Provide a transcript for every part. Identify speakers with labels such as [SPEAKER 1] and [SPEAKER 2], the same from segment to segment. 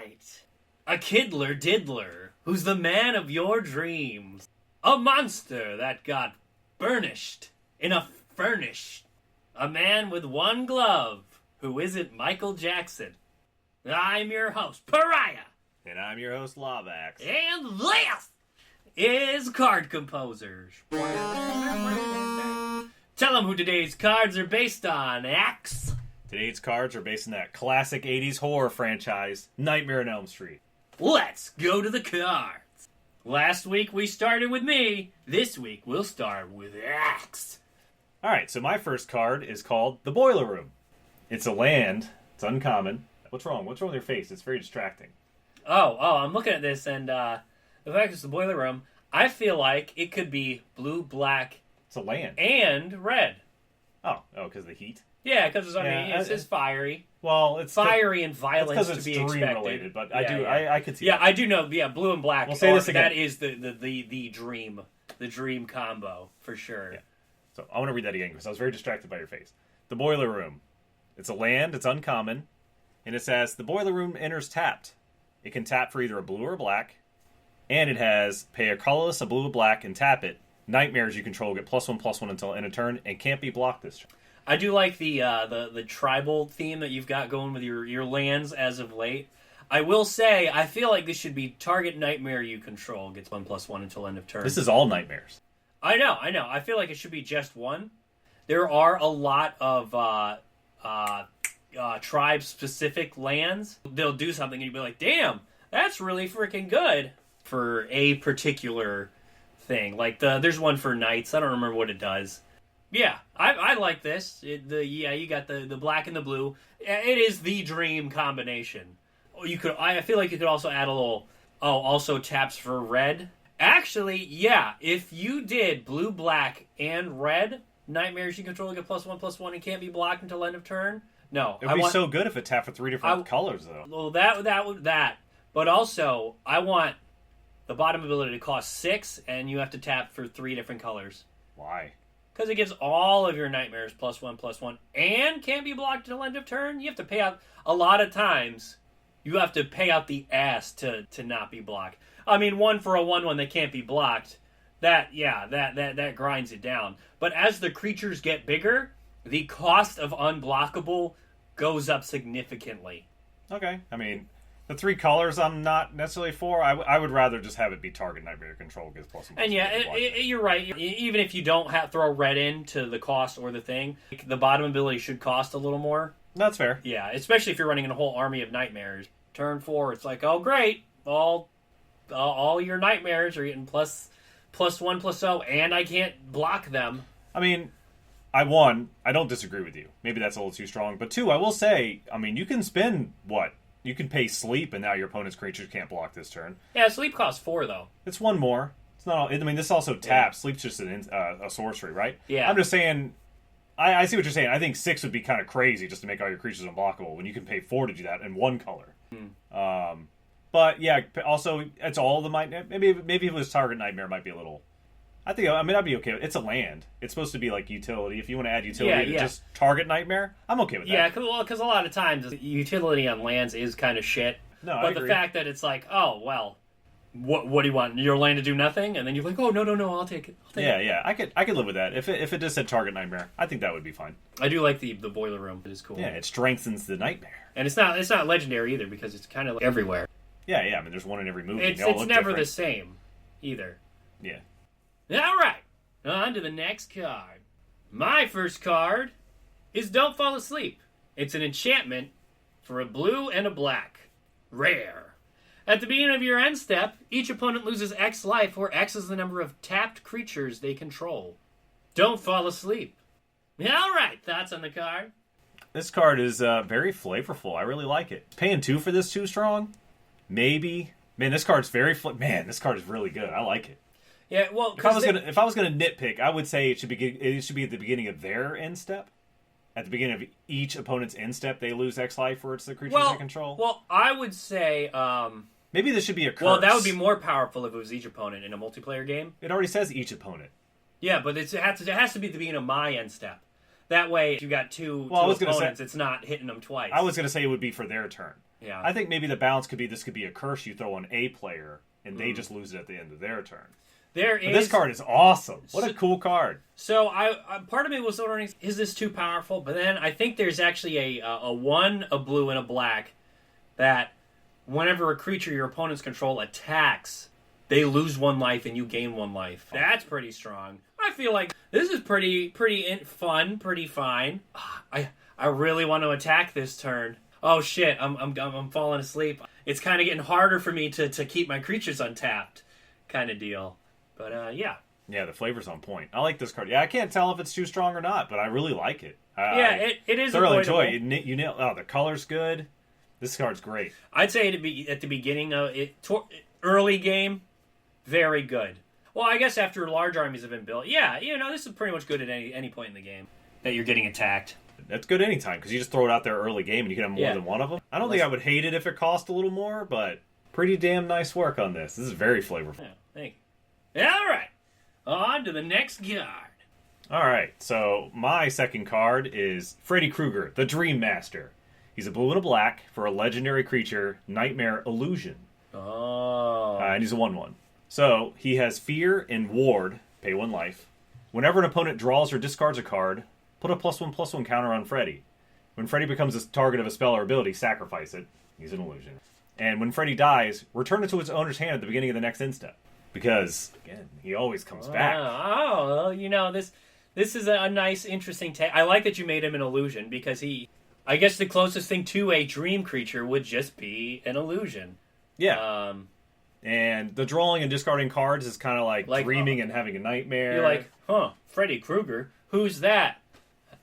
[SPEAKER 1] right. A Kiddler Diddler, who's the man of your dreams. A monster that got burnished in a furnish. A man with one glove who isn't Michael Jackson. I'm your host, Pariah.
[SPEAKER 2] And I'm your host, Lovax.
[SPEAKER 1] And this is Card Composers. Tell them who today's cards are based on, Axe.
[SPEAKER 2] Today's cards are based on that classic 80s horror franchise, Nightmare on Elm Street.
[SPEAKER 1] Let's go to the cards. Last week we started with me. This week we'll start with Axe.
[SPEAKER 2] Alright, so my first card is called The Boiler Room. It's a land. It's uncommon. What's wrong? What's wrong with your face? It's very distracting.
[SPEAKER 1] Oh, I'm looking at this, and the fact it's the Boiler Room, I feel like it could be blue, black,
[SPEAKER 2] It's a land.
[SPEAKER 1] and red.
[SPEAKER 2] Oh, because of the heat?
[SPEAKER 1] Yeah, because
[SPEAKER 2] Yeah,
[SPEAKER 1] it says fiery.
[SPEAKER 2] Well, it's
[SPEAKER 1] Fiery and violence
[SPEAKER 2] because
[SPEAKER 1] to
[SPEAKER 2] it's
[SPEAKER 1] be
[SPEAKER 2] dream
[SPEAKER 1] expected.
[SPEAKER 2] related, but
[SPEAKER 1] Yeah,
[SPEAKER 2] I could see
[SPEAKER 1] Yeah,
[SPEAKER 2] that.
[SPEAKER 1] I do know. Yeah, blue and black.
[SPEAKER 2] We'll say this again.
[SPEAKER 1] That is the dream combo for sure.
[SPEAKER 2] Yeah. So I want to read that again because I was very distracted by your face. The Boiler Room. It's a land. It's uncommon. And it says, the Boiler Room enters tapped. It can tap for either a blue or a black. And it has, pay a colorless, a blue, or black, and tap it. Nightmares you control get +1/+1 until end of turn and can't be blocked this turn.
[SPEAKER 1] I do like the tribal theme that you've got going with your lands as of late. I will say, I feel like this should be target nightmare you control gets 1/1 until end of turn.
[SPEAKER 2] This is all nightmares.
[SPEAKER 1] I know. I feel like it should be just one. There are a lot of tribe-specific lands. They'll do something and you'll be like, damn, that's really freaking good for a particular thing. Like, there's one for knights. I don't remember what it does. Yeah, I like this. You got the black and the blue. It is the dream combination. I feel like you could also add a little, also taps for red. Actually, yeah, if you did blue, black, and red, nightmares you control get +1/+1 and can't be blocked until end of turn. No,
[SPEAKER 2] It would be so good if it tapped for 3 different colors, though.
[SPEAKER 1] Well, that. But also, I want the bottom ability to cost 6, and you have to tap for 3 different colors.
[SPEAKER 2] Why?
[SPEAKER 1] Because it gives all of your nightmares +1/+1 and can't be blocked until end of turn. You have to pay out a lot of times. You have to pay out the ass to not be blocked. I mean, 1 for a 1/1 that can't be blocked. That grinds it down. But as the creatures get bigger, the cost of unblockable goes up significantly.
[SPEAKER 2] Okay. I mean, the 3 colors I'm not necessarily for. I would rather just have it be target nightmare control gives +1/+1.
[SPEAKER 1] And yeah, you're right. Even if you don't throw red into the cost or the thing, the bottom ability should cost a little more.
[SPEAKER 2] That's fair.
[SPEAKER 1] Yeah, especially if you're running a whole army of nightmares. Turn 4, it's like, oh great, all your nightmares are getting +1/+0, and I can't block them.
[SPEAKER 2] I mean, I don't disagree with you. Maybe that's a little too strong. But 2, I will say, I mean, you can spend, you can pay sleep, and now your opponent's creatures can't block this turn.
[SPEAKER 1] Yeah, sleep costs 4, though.
[SPEAKER 2] It's 1 more. It's not. I mean, this also taps. Sleep's just a sorcery, right?
[SPEAKER 1] Yeah.
[SPEAKER 2] I'm just saying. I see what you're saying. I think 6 would be kind of crazy just to make all your creatures unblockable when you can pay 4 to do that in 1 color. But yeah, also it's all the maybe if it was target nightmare, it might be a little. I'd be okay. It's a land. It's supposed to be like utility. If you want to add utility to just target nightmare, I'm okay with that.
[SPEAKER 1] Yeah, because a lot of times utility on lands is kind of shit.
[SPEAKER 2] No,
[SPEAKER 1] but
[SPEAKER 2] I agree.
[SPEAKER 1] The fact that it's like, oh well, what do you want? Your land to do nothing, and then you're like, oh no, I'll take it.
[SPEAKER 2] Yeah, I could live with that. If it just said target nightmare, I think that would be fine.
[SPEAKER 1] I do like the boiler room. It is cool.
[SPEAKER 2] Yeah, it strengthens the nightmare.
[SPEAKER 1] And it's not legendary either because it's kind of like everywhere.
[SPEAKER 2] Yeah. I mean, there's one in every movie.
[SPEAKER 1] It's
[SPEAKER 2] They all look
[SPEAKER 1] never
[SPEAKER 2] different.
[SPEAKER 1] the same either.
[SPEAKER 2] Yeah.
[SPEAKER 1] All right, on to the next card. My first card is Don't Fall Asleep. It's an enchantment for a blue and a black. Rare. At the beginning of your end step, each opponent loses X life, where X is the number of tapped creatures they control. Don't fall asleep. All right, thoughts on the card?
[SPEAKER 2] This card is very flavorful. I really like it. Paying 2 for this too strong? Maybe. Man, this card's man, this card is really good. I like it.
[SPEAKER 1] Yeah, well,
[SPEAKER 2] If I was gonna nitpick, I would say it should be at the beginning of their end step. At the beginning of each opponent's end step, they lose X life for it's the creatures they control.
[SPEAKER 1] Well, I would say
[SPEAKER 2] maybe this should be a curse.
[SPEAKER 1] well, that would be more powerful if it was each opponent in a multiplayer game.
[SPEAKER 2] It already says each opponent.
[SPEAKER 1] Yeah, but it has to be at the beginning of my end step. That way, if you got two opponents, it's not hitting them twice.
[SPEAKER 2] I was gonna say it would be for their turn.
[SPEAKER 1] Yeah.
[SPEAKER 2] I think maybe the balance could be this could be a curse you throw on a player, and they just lose it at the end of their turn.
[SPEAKER 1] But
[SPEAKER 2] this card is awesome. What a cool card.
[SPEAKER 1] So I part of me was wondering, is this too powerful? But then I think there's actually a 1, a blue, and a black that whenever a creature your opponents control attacks, they lose 1 life and you gain 1 life. That's pretty strong. I feel like this is pretty fun, pretty fine. I really want to attack this turn. Oh shit, I'm falling asleep. It's kind of getting harder for me to keep my creatures untapped, kind of deal. But yeah.
[SPEAKER 2] Yeah, the flavor's on point. I like this card. Yeah, I can't tell if it's too strong or not, but I really like it.
[SPEAKER 1] It is
[SPEAKER 2] thoroughly
[SPEAKER 1] avoidable.
[SPEAKER 2] enjoy it. You nail. Oh, the color's good. This card's great.
[SPEAKER 1] I'd say at the beginning of it, early game, very good. Well, I guess after large armies have been built, yeah, this is pretty much good at any point in the game that you're getting attacked.
[SPEAKER 2] That's good anytime, because you just throw it out there early game and you can have more than one of them. I don't think I would hate it if it cost a little more, but pretty damn nice work on this. This is very flavorful.
[SPEAKER 1] Yeah, thank you. All right, on to the next card.
[SPEAKER 2] All right, so my second card is Freddy Krueger, the Dream Master. He's a blue and a black for a legendary creature, Nightmare Illusion.
[SPEAKER 1] Oh.
[SPEAKER 2] And he's a 1/1. So he has Fear and Ward, pay 1 life. Whenever an opponent draws or discards a card, put a +1/+1 counter on Freddy. When Freddy becomes a target of a spell or ability, sacrifice it. He's an illusion. And when Freddy dies, return it to its owner's hand at the beginning of the next instep. Because, again, he always comes back.
[SPEAKER 1] Oh, well, this is a nice, interesting take. I like that you made him an illusion, because I guess the closest thing to a dream creature would just be an illusion.
[SPEAKER 2] Yeah. And the drawing and discarding cards is kind of like dreaming and having a nightmare.
[SPEAKER 1] You're like, Freddy Krueger? Who's that?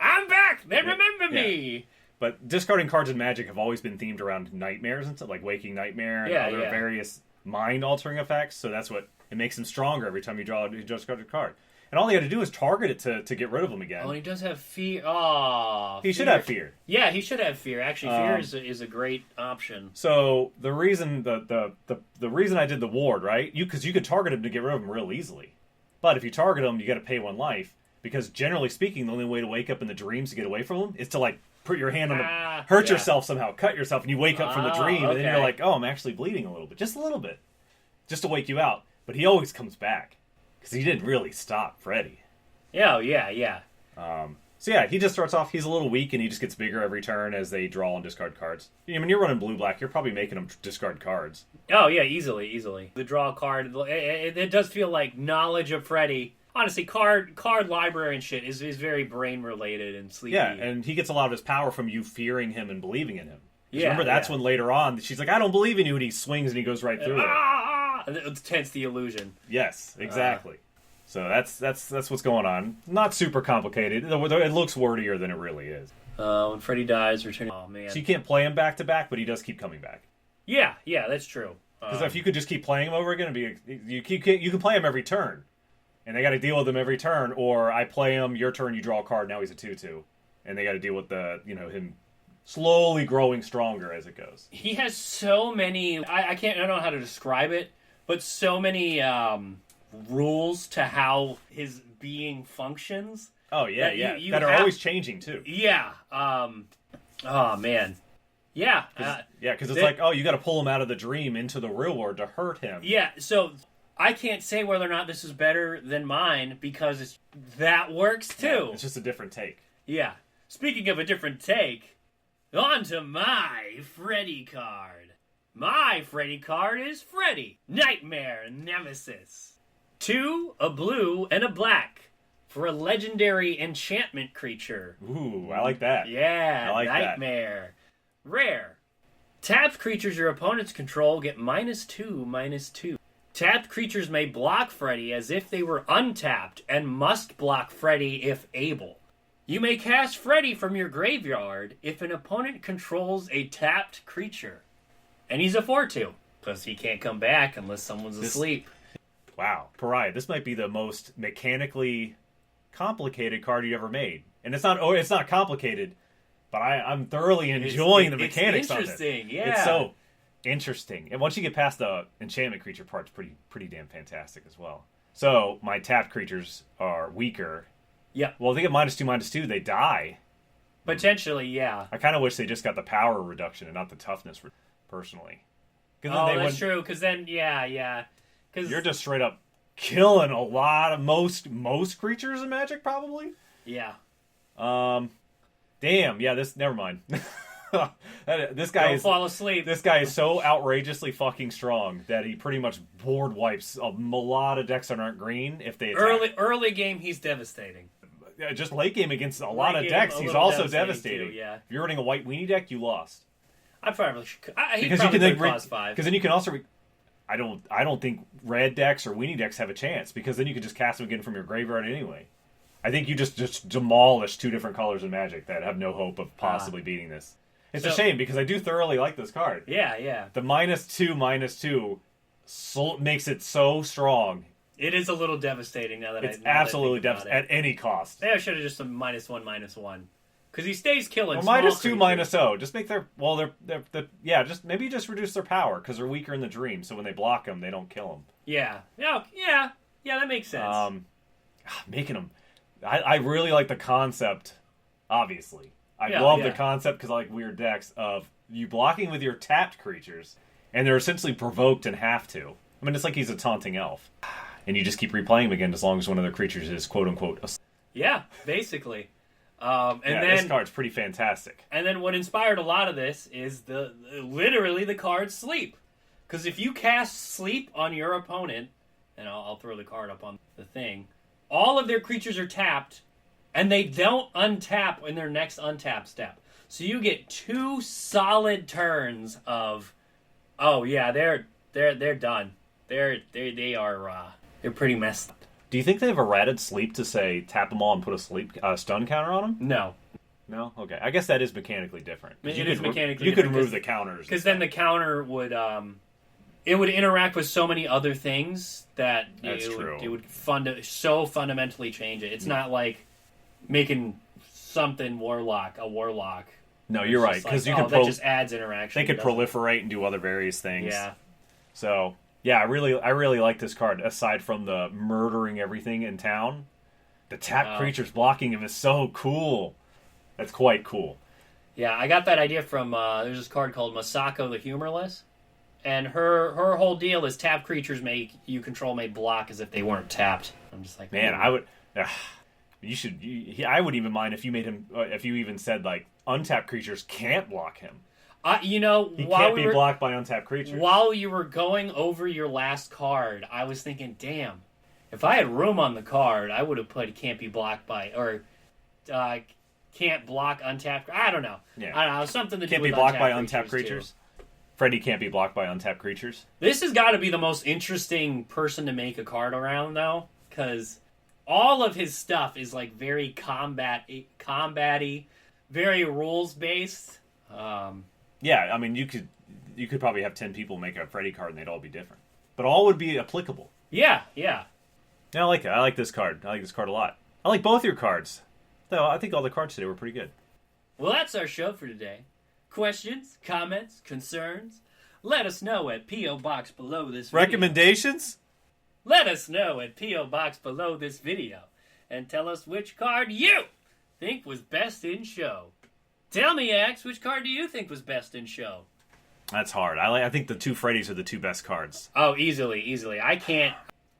[SPEAKER 1] I'm back! They remember me!
[SPEAKER 2] But discarding cards in Magic have always been themed around nightmares and stuff, like Waking Nightmare and other various mind-altering effects, so that's what it makes him stronger every time you discard a card. And all you got to do is target it to get rid of him again.
[SPEAKER 1] Oh, and he does have fear. Oh,
[SPEAKER 2] he should have fear.
[SPEAKER 1] Yeah, he should have fear. Actually, fear is a great option.
[SPEAKER 2] So the reason the reason I did the ward, right? Because you could target him to get rid of him real easily, but if you target him, you got to pay 1 life. Because generally speaking, the only way to wake up in the dreams to get away from him is to put your hand on the hurt yourself somehow, cut yourself, and you wake up from the dream, and then you're like, oh, I'm actually bleeding a little bit, just a little bit, just to wake you out. But he always comes back. Because he didn't really stop Freddy.
[SPEAKER 1] Oh, yeah.
[SPEAKER 2] So yeah, he just starts off, he's a little weak, and he just gets bigger every turn as they draw and discard cards. I mean, you're running blue-black, you're probably making them discard cards.
[SPEAKER 1] Oh, yeah, easily. The draw card, it does feel like knowledge of Freddy. Honestly, card library and shit is very brain-related and sleepy.
[SPEAKER 2] Yeah, and he gets a lot of his power from you fearing him and believing in him.
[SPEAKER 1] Yeah,
[SPEAKER 2] remember, that's when later on, she's like, I don't believe in you, and he swings and he goes right through it.
[SPEAKER 1] And it tents the illusion.
[SPEAKER 2] Yes, exactly. So that's what's going on. Not super complicated. It looks wordier than it really is.
[SPEAKER 1] When Freddy dies, returning. Oh man!
[SPEAKER 2] So you can't play him back to back, but he does keep coming back.
[SPEAKER 1] Yeah, that's true.
[SPEAKER 2] Because if you could just keep playing him over again, you can play him every turn, and they got to deal with him every turn. Or I play him, your turn, you draw a card. Now he's a 2/2, and they got to deal with him slowly growing stronger as it goes.
[SPEAKER 1] He has so many. I don't know how to describe it, but so many rules to how his being functions.
[SPEAKER 2] Oh yeah, that are always changing too.
[SPEAKER 1] Yeah. Oh man. Yeah.
[SPEAKER 2] Because it's like, oh, you got to pull him out of the dream into the real world to hurt him.
[SPEAKER 1] Yeah. So I can't say whether or not this is better than mine because that works too.
[SPEAKER 2] Yeah, it's just a different take.
[SPEAKER 1] Yeah. Speaking of a different take, on to my Freddy card. My Freddy card is Freddy, Nightmare Nemesis. 2, a blue, and a black for a legendary enchantment creature.
[SPEAKER 2] Ooh, I like that.
[SPEAKER 1] Yeah,
[SPEAKER 2] I like
[SPEAKER 1] Nightmare. That. Rare. Tapped creatures your opponents control get -2/-2. Tapped creatures may block Freddy as if they were untapped and must block Freddy if able. You may cast Freddy from your graveyard if an opponent controls a tapped creature. And he's a 4/2, because he can't come back unless someone's asleep.
[SPEAKER 2] Wow. Pariah, this might be the most mechanically complicated card you ever made. And it's not complicated, but I'm thoroughly enjoying the mechanics of it.
[SPEAKER 1] It's interesting, yeah.
[SPEAKER 2] It's so interesting. And once you get past the enchantment creature part, it's pretty damn fantastic as well. So, my tapped creatures are weaker.
[SPEAKER 1] Yeah.
[SPEAKER 2] Well, if they get -2/-2, they die.
[SPEAKER 1] Potentially, yeah.
[SPEAKER 2] I kind of wish they just got the power reduction and not the toughness. personally.
[SPEAKER 1] Oh, that's true. Because then, yeah. Because
[SPEAKER 2] you're just straight up killing a lot of most creatures in Magic, probably.
[SPEAKER 1] Yeah.
[SPEAKER 2] Damn. Yeah. Never mind. This guy
[SPEAKER 1] Don't fall asleep.
[SPEAKER 2] This guy is so outrageously fucking strong that he pretty much board wipes a lot of decks that aren't green if they attack.
[SPEAKER 1] Early game, he's devastating.
[SPEAKER 2] Just late game against a lot of decks, he's also devastating.
[SPEAKER 1] Too, yeah.
[SPEAKER 2] If you're running a white weenie deck, you lost.
[SPEAKER 1] He probably
[SPEAKER 2] then
[SPEAKER 1] cost 5.
[SPEAKER 2] Because then you can also. I don't think red decks or weenie decks have a chance because then you can just cast them again from your graveyard anyway. I think you just demolish 2 different colors in Magic that have no hope of possibly beating this. It's a shame because I do thoroughly like this card.
[SPEAKER 1] Yeah.
[SPEAKER 2] The -2/-2 makes it so strong.
[SPEAKER 1] It is a little devastating now that
[SPEAKER 2] it's absolutely devastating at any cost.
[SPEAKER 1] Maybe I should have just a -1/-1 because he stays killing.
[SPEAKER 2] Well, -2 -0. Just make they're just maybe just reduce their power because they're weaker in the dream. So when they block them, they don't kill them.
[SPEAKER 1] Yeah. That makes sense.
[SPEAKER 2] Making them. I really like the concept. Obviously. I love the concept because I like weird decks of you blocking with your tapped creatures, and they're essentially provoked and have to. I mean, it's like he's a taunting elf, and you just keep replaying him again as long as one of their creatures is quote unquote.
[SPEAKER 1] Yeah, basically. Then
[SPEAKER 2] this card's pretty fantastic.
[SPEAKER 1] And then what inspired a lot of this is literally the card Sleep, because if you cast Sleep on your opponent, and I'll throw the card up on the thing, all of their creatures are tapped. And they don't untap in their next untap step. So you get 2 solid turns of, they're done. They're pretty messed up.
[SPEAKER 2] Do you think they've errated Sleep to say tap them all and put a stun counter on them?
[SPEAKER 1] No.
[SPEAKER 2] No? Okay. I guess that is mechanically different.
[SPEAKER 1] It is mechanically different.
[SPEAKER 2] You could remove the counters.
[SPEAKER 1] Because then the counter would it would interact with so many other things that it would fundamentally change it. It's not like making something a warlock.
[SPEAKER 2] No, you're right because you could
[SPEAKER 1] that just adds interaction.
[SPEAKER 2] They could proliferate and do other various things.
[SPEAKER 1] Yeah.
[SPEAKER 2] So yeah, I really like this card. Aside from the murdering everything in town, the tap creatures blocking him is so cool. That's quite cool.
[SPEAKER 1] Yeah, I got that idea from there's this card called Masako the Humorless, and her whole deal is tap creatures you control may block as if they weren't tapped. I'm just like,
[SPEAKER 2] man, I would. I wouldn't even mind if you made him. If you even said like untapped creatures can't block him.
[SPEAKER 1] He can't
[SPEAKER 2] be blocked by untapped creatures.
[SPEAKER 1] While you were going over your last card, I was thinking, damn, if I had room on the card, I would have put can't be blocked by or can't block untapped. I don't know.
[SPEAKER 2] Yeah.
[SPEAKER 1] I don't know. Something to do
[SPEAKER 2] can't
[SPEAKER 1] with
[SPEAKER 2] be blocked by
[SPEAKER 1] untapped
[SPEAKER 2] creatures. Freddy can't be blocked by untapped creatures.
[SPEAKER 1] This has got to be the most interesting person to make a card around, though, because all of his stuff is like very combat-y, very rules-based.
[SPEAKER 2] Yeah, I mean, you could probably have 10 people make a Freddy card and they'd all be different. But all would be applicable.
[SPEAKER 1] Yeah.
[SPEAKER 2] Yeah, I like it. I like this card. I like this card a lot. I like both your cards. Though I think all the cards today were pretty good.
[SPEAKER 1] Well, that's our show for today. Questions, comments, concerns? Let us know at P.O. Box below this video.
[SPEAKER 2] Recommendations?
[SPEAKER 1] Let us know at P.O. Box below this video. And tell us which card you think was best in show. Tell me, Axe, which card do you think was best in show?
[SPEAKER 2] That's hard. I think the 2 Freddys are the 2 best cards.
[SPEAKER 1] Oh, easily. I can't.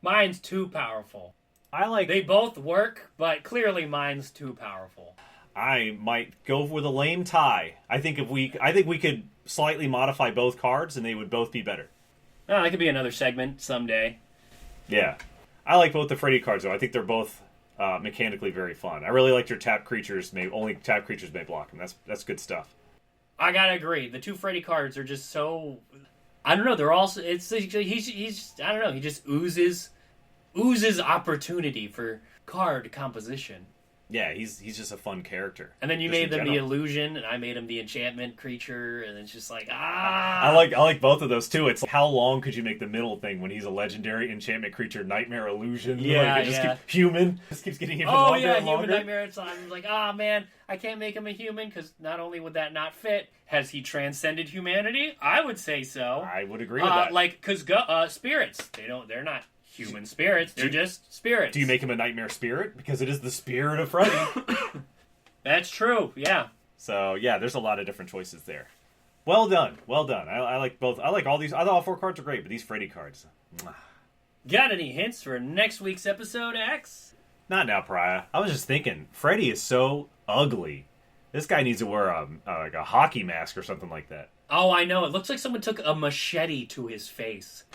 [SPEAKER 1] Mine's too powerful. They both work, but clearly mine's too powerful.
[SPEAKER 2] I might go with a lame tie. I think we could slightly modify both cards and they would both be better.
[SPEAKER 1] Oh, that could be another segment someday.
[SPEAKER 2] Yeah. I like both the Freddy cards though. I think they're both mechanically very fun. I really like your tap creatures. Only tap creatures may block them. That's good stuff.
[SPEAKER 1] I gotta agree. The 2 Freddy cards are just so. I don't know. They're also. He's. I don't know. He just oozes opportunity for card composition.
[SPEAKER 2] Yeah, he's just a fun character.
[SPEAKER 1] And then you made them the illusion, and I made him the enchantment creature, and it's just like I
[SPEAKER 2] like both of those too. It's like, how long could you make the middle thing when he's a legendary enchantment creature, nightmare illusion?
[SPEAKER 1] Yeah,
[SPEAKER 2] just keeps getting even longer and longer.
[SPEAKER 1] Human nightmare. It's like, man, I can't make him a human because not only would that not fit, has he transcended humanity? I would say so.
[SPEAKER 2] I would agree with that.
[SPEAKER 1] Because spirits, they're not human spirits. They're just spirits.
[SPEAKER 2] Do you make him a nightmare spirit? Because it is the spirit of Freddy.
[SPEAKER 1] That's true, yeah.
[SPEAKER 2] So, yeah, there's a lot of different choices there. Well done. Well done. I like both. I like all these. I thought all 4 cards are great, but these Freddy cards. Mwah.
[SPEAKER 1] Got any hints for next week's episode, X?
[SPEAKER 2] Not now, Pariah. I was just thinking, Freddy is so ugly. This guy needs to wear like a hockey mask or something like that.
[SPEAKER 1] Oh, I know. It looks like someone took a machete to his face.